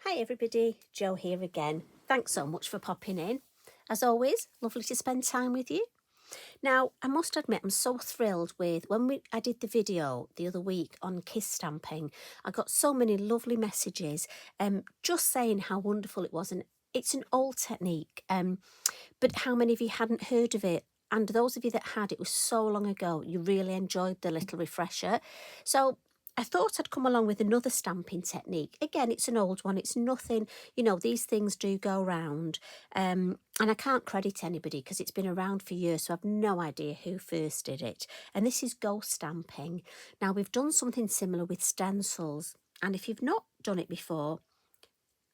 Hi everybody, Jo here again. Thanks so much for popping in. As always, lovely to spend time with you. Now, I must admit, I'm so thrilled with when I did the video the other week on kiss stamping. I got so many lovely messages just saying how wonderful it was. And it's an old technique, but how many of you hadn't heard of it? And those of you that had, it was so long ago, you really enjoyed the little refresher. So I thought I'd come along with another stamping technique. Again, it's an old one. It's nothing, these things do go round. And I can't credit anybody because it's been around for years, so I've no idea who first did it. And this is ghost stamping. Now, we've done something similar with stencils. And if you've not done it before,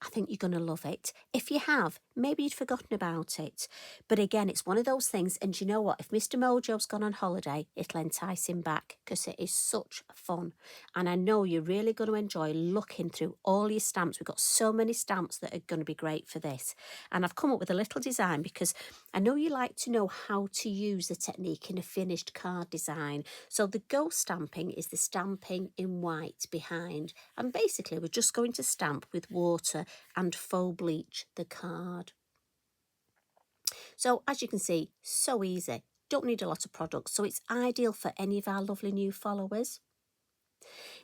I think you're going to love it. If you have, maybe you'd forgotten about it. But again, it's one of those things. And you know what? If Mr. Mojo's gone on holiday, it'll entice him back because it is such fun. And I know you're really going to enjoy looking through all your stamps. We've got so many stamps that are going to be great for this. And I've come up with a little design because I know you like to know how to use the technique in a finished card design. So the ghost stamping is the stamping in white behind. And basically, we're just going to stamp with water and faux bleach the card. So as you can see, so easy. Don't need a lot of products, so it's ideal for any of our lovely new followers.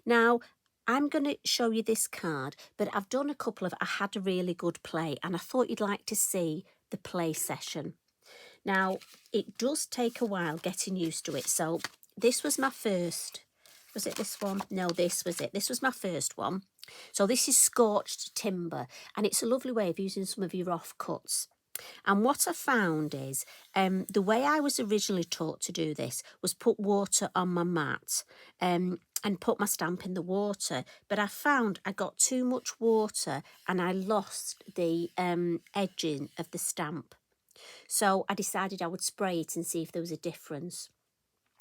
Now, I'm going to show you this card, but I've done a couple of, I had a really good play, and I thought you'd like to see the play session. Now, it does take a while getting used to it. So this was my first, was it this one? No, this was it. This was my first one. So this is scorched timber, and it's a lovely way of using some of your offcuts. And what I found is the way I was originally taught to do this was put water on my mat and put my stamp in the water. But I found I got too much water and I lost the edging of the stamp. So I decided I would spray it and see if there was a difference.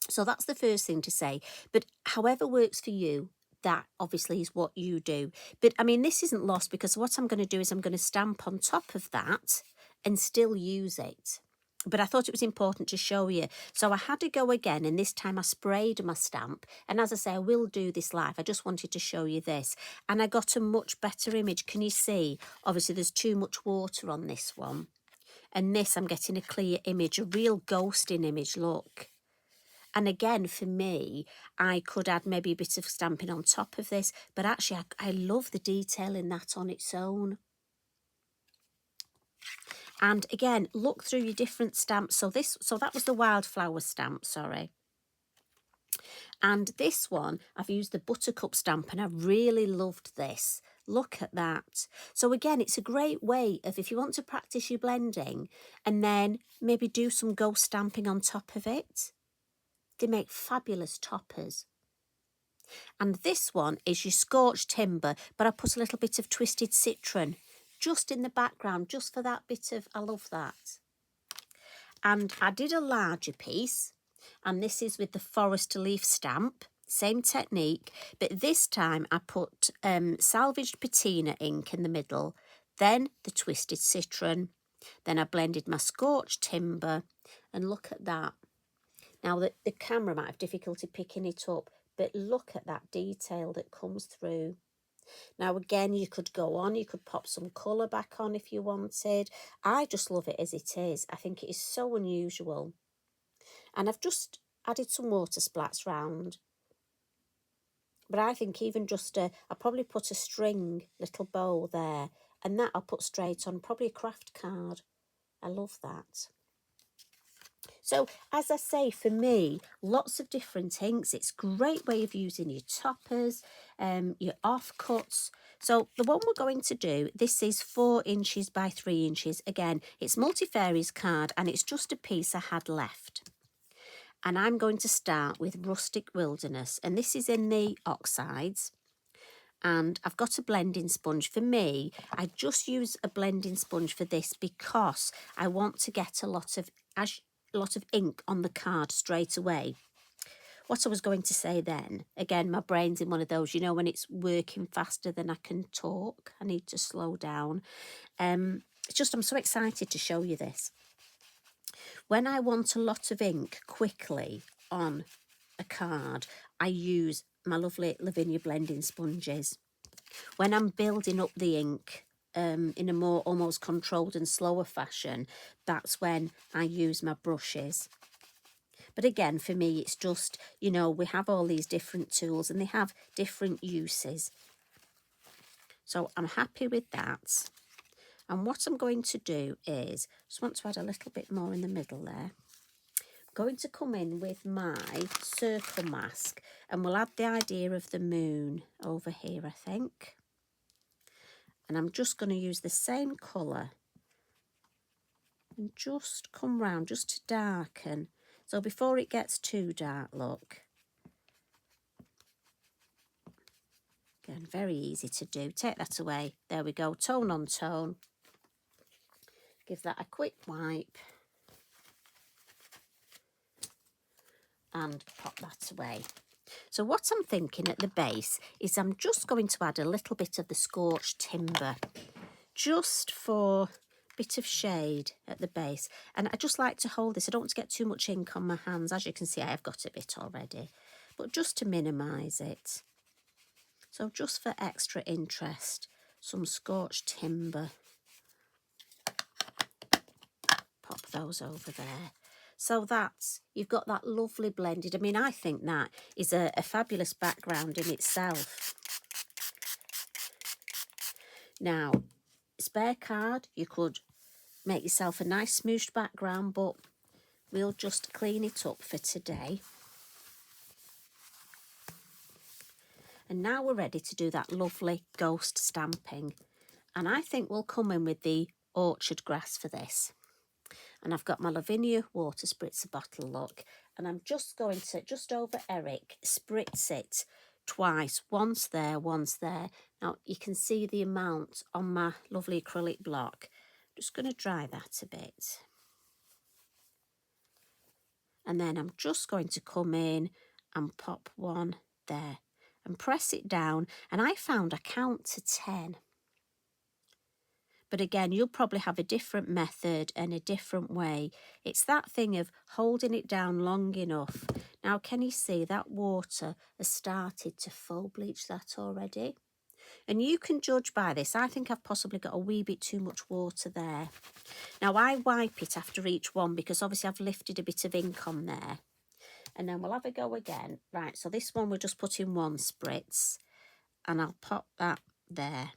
So that's the first thing to say. But however works for you, that obviously is what you do. But I mean, this isn't lost because what I'm going to do is I'm going to stamp on top of that and still use it. But I thought it was important to show you. So I had to go again, and this time I sprayed my stamp. And as I say, I will do this live. I just wanted to show you this. And I got a much better image. Can you see? Obviously, there's too much water on this one. And this, I'm getting a clear image, a real ghosting image, look. And again, for me, I could add maybe a bit of stamping on top of this, but actually I love the detail in that on its own. And again, look through your different stamps. So that was the wildflower stamp, sorry. And this one, I've used the buttercup stamp, and I really loved this. Look at that. So again, it's a great way of, if you want to practice your blending and then maybe do some ghost stamping on top of it. They make fabulous toppers. And this one is your scorched timber, but I put a little bit of twisted citron just in the background, just for that bit of, I love that. And I did a larger piece, and this is with the forest leaf stamp, same technique, but this time I put salvaged patina ink in the middle, then the twisted citron, then I blended my scorched timber, and look at that. Now, the camera might have difficulty picking it up, but look at that detail that comes through. Now, again, you could go on, you could pop some colour back on if you wanted. I just love it as it is. I think it is so unusual. And I've just added some water splats round. But I think even just I'll probably put a string little bow there, and that I'll put straight on, probably a craft card. I love that. So, as I say, for me, lots of different inks. It's a great way of using your toppers, your offcuts. So, the one we're going to do, this is 4 inches by 3 inches. Again, it's Multifarious card, and it's just a piece I had left. And I'm going to start with Rustic Wilderness, and this is in the oxides. And I've got a blending sponge. For me, I just use a blending sponge for this because I want to get a lot of ink on the card straight away. What I was going to say then, again, my brain's in one of those, when it's working faster than I can talk. I need to slow down. It's just I'm so excited to show you this. When I want a lot of ink quickly on a card, I use my lovely Lavinia blending sponges. When I'm building up the ink in a more almost controlled and slower fashion, that's when I use my brushes. But again, for me, it's just, you know, we have all these different tools and they have different uses. So I'm happy with that. And what I'm going to do is, just want to add a little bit more in the middle there. I'm going to come in with my circle mask and we'll add the idea of the moon over here, I think. And I'm just going to use the same colour and just come round just to darken. So before it gets too dark, look. Again, very easy to do. Take that away. There we go, tone on tone. Give that a quick wipe. And pop that away. So what I'm thinking at the base is I'm just going to add a little bit of the scorched timber. Just for a bit of shade at the base. And I just like to hold this. I don't want to get too much ink on my hands. As you can see, I have got a bit already. But just to minimise it. So just for extra interest, some scorched timber. Pop those over there. So that's, you've got that lovely blended. I mean, I think that is a fabulous background in itself. Now, spare card, you could make yourself a nice smooshed background, but we'll just clean it up for today. And now we're ready to do that lovely ghost stamping. And I think we'll come in with the orchard grass for this. And I've got my Lavinia water spritzer bottle, look. And I'm just going to, just over Eric, spritz it twice. Once there, once there. Now, you can see the amount on my lovely acrylic block. Just going to dry that a bit. And then I'm just going to come in and pop one there. And press it down. And I found I count to 10. But again, you'll probably have a different method and a different way. It's that thing of holding it down long enough. Now, can you see that water has started to full bleach that already? And you can judge by this. I think I've possibly got a wee bit too much water there. Now, I wipe it after each one because obviously I've lifted a bit of ink on there. And then we'll have a go again. Right, so this one we'll just put in one spritz. And I'll pop that there.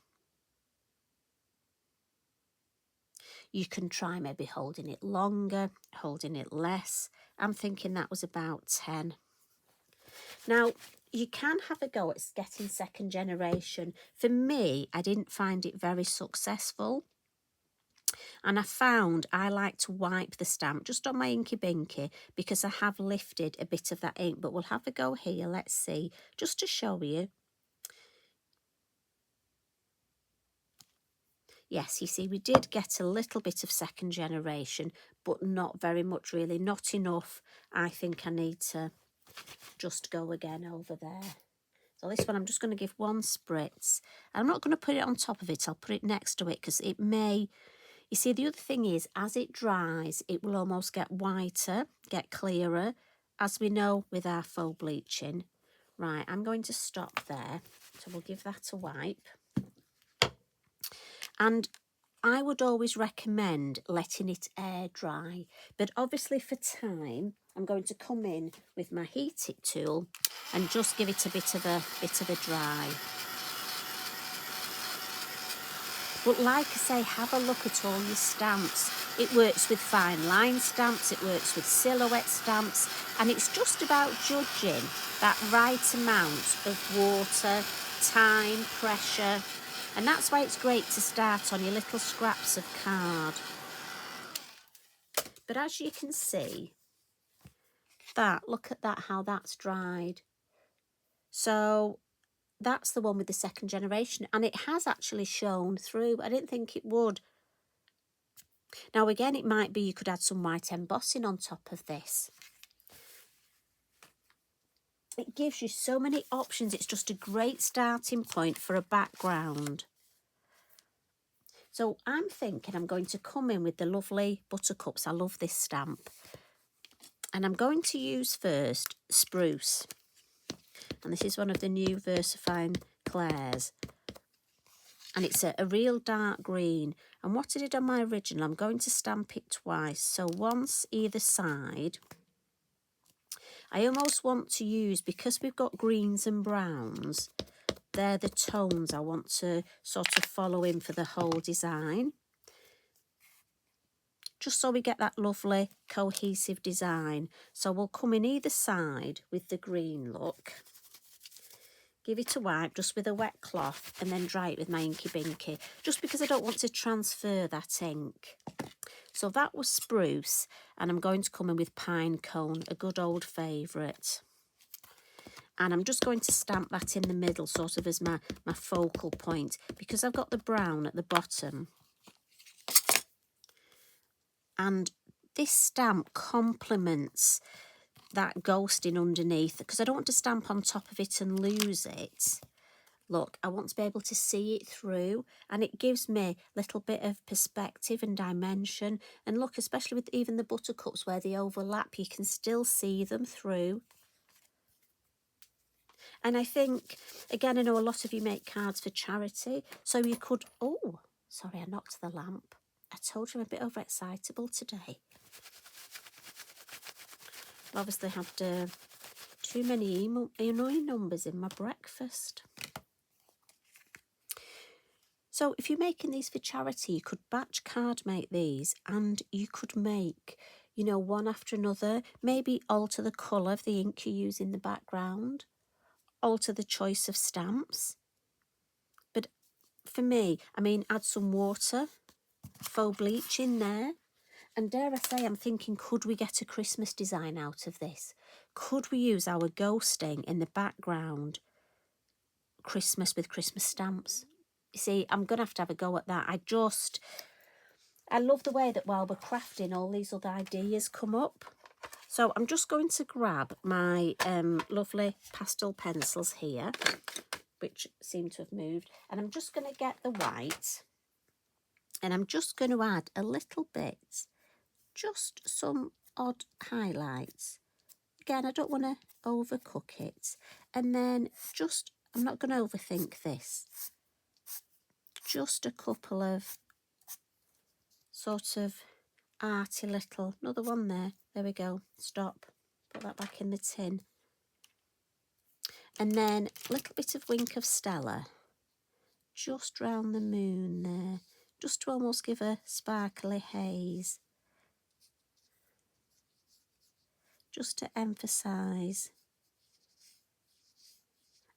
You can try maybe holding it longer, holding it less. I'm thinking that was about 10. Now, you can have a go at getting second generation. For me, I didn't find it very successful. And I found I like to wipe the stamp just on my inky binky because I have lifted a bit of that ink. But we'll have a go here, let's see, just to show you. Yes, you see, we did get a little bit of second generation, but not very much really, not enough. I think I need to just go again over there. So this one, I'm just going to give one spritz. I'm not going to put it on top of it. I'll put it next to it because it may... You see, the other thing is, as it dries, it will almost get whiter, get clearer, as we know with our faux bleaching. Right, I'm going to stop there. So we'll give that a wipe. And I would always recommend letting it air dry. But obviously for time, I'm going to come in with my heat it tool and just give it a bit of a dry. But like I say, have a look at all your stamps. It works with fine line stamps, it works with silhouette stamps, and it's just about judging that right amount of water, time, pressure. And that's why it's great to start on your little scraps of card. But as you can see, look at that, how that's dried. So that's the one with the second generation. And it has actually shown through. I didn't think it would. Now, again, it might be you could add some white embossing on top of this. It gives you so many options. It's just a great starting point for a background. So I'm thinking I'm going to come in with the lovely Buttercups. I love this stamp. And I'm going to use first Spruce. And this is one of the new VersaFine Claire's. And it's a real dark green. And what I did on my original, I'm going to stamp it twice. So once either side. I almost want to use, because we've got greens and browns, they're the tones I want to sort of follow in for the whole design. Just so we get that lovely cohesive design. So we'll come in either side with the green look. Give it a wipe just with a wet cloth and then dry it with my Inky Binky, just because I don't want to transfer that ink. So that was spruce, and I'm going to come in with pine cone, a good old favourite. And I'm just going to stamp that in the middle, sort of as my focal point, because I've got the brown at the bottom. And this stamp complements that ghosting underneath, because I don't want to stamp on top of it and lose it. Look, I want to be able to see it through, and it gives me a little bit of perspective and dimension. And look, especially with even the buttercups where they overlap, you can still see them through. And I think, again, I know a lot of you make cards for charity, so you could... Oh, sorry, I knocked the lamp. I told you I'm a bit overexcitable today. I obviously had too many annoying numbers in my breakfast. So if you're making these for charity, you could batch card make these, and you could make, you know, one after another. Maybe alter the colour of the ink you use in the background, alter the choice of stamps. But for me, I mean, add some water, faux bleach in there. And dare I say, I'm thinking, could we get a Christmas design out of this? Could we use our ghosting in the background, Christmas with Christmas stamps? You see, I'm going to have a go at that. I love the way that while we're crafting, all these other ideas come up. So I'm just going to grab my lovely pastel pencils here, which seem to have moved. And I'm just going to get the white. And I'm just going to add a little bit, just some odd highlights. Again, I don't want to overcook it. And then just, I'm not going to overthink this. Just a couple of sort of arty little, another one there. There we go. Stop. Put that back in the tin. And then a little bit of wink of Stella. Just round the moon there. Just to almost give a sparkly haze. Just to emphasise.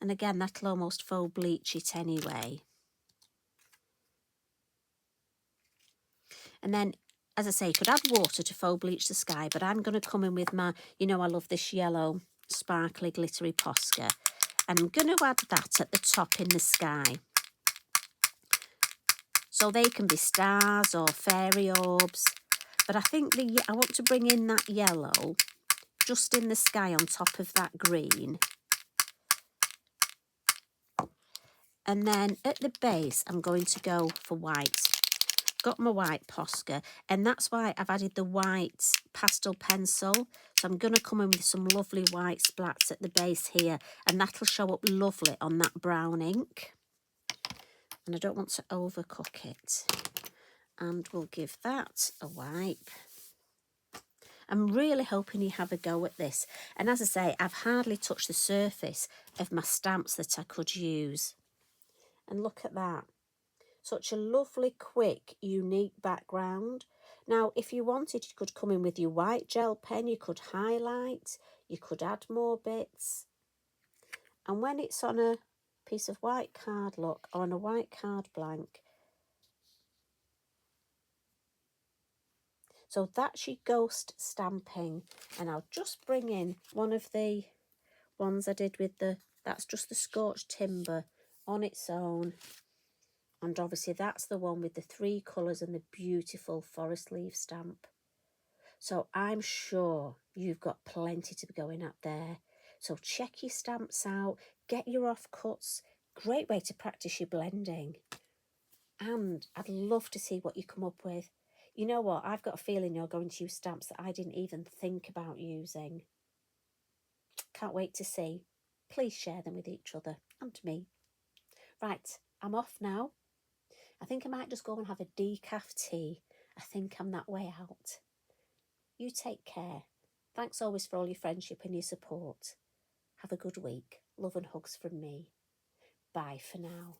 And again, that'll almost faux bleach it anyway. And then, as I say, you could add water to faux bleach the sky, but I'm going to come in with my, you know, I love this yellow, sparkly, glittery Posca. And I'm going to add that at the top in the sky. So they can be stars or fairy orbs. But I think I want to bring in that yellow just in the sky on top of that green. And then at the base, I'm going to go for white. Got my white Posca, and that's why I've added the white pastel pencil. So I'm going to come in with some lovely white splats at the base here, and that'll show up lovely on that brown ink. And I don't want to overcook it. And we'll give that a wipe. I'm really hoping you have a go at this. And as I say, I've hardly touched the surface of my stamps that I could use. And look at that. Such a lovely, quick, unique background. Now, if you wanted, you could come in with your white gel pen, you could highlight, you could add more bits. And when it's on a piece of white card, look, or on a white card blank. So that's your ghost stamping. And I'll just bring in one of the ones I did with that's just the scorched timber on its own. And obviously that's the one with the 3 colours and the beautiful forest leaf stamp. So I'm sure you've got plenty to be going up there. So check your stamps out, get your offcuts. Great way to practice your blending. And I'd love to see what you come up with. You know what? I've got a feeling you're going to use stamps that I didn't even think about using. Can't wait to see. Please share them with each other and me. Right, I'm off now. I think I might just go and have a decaf tea. I think I'm that way out. You take care. Thanks always for all your friendship and your support. Have a good week. Love and hugs from me. Bye for now.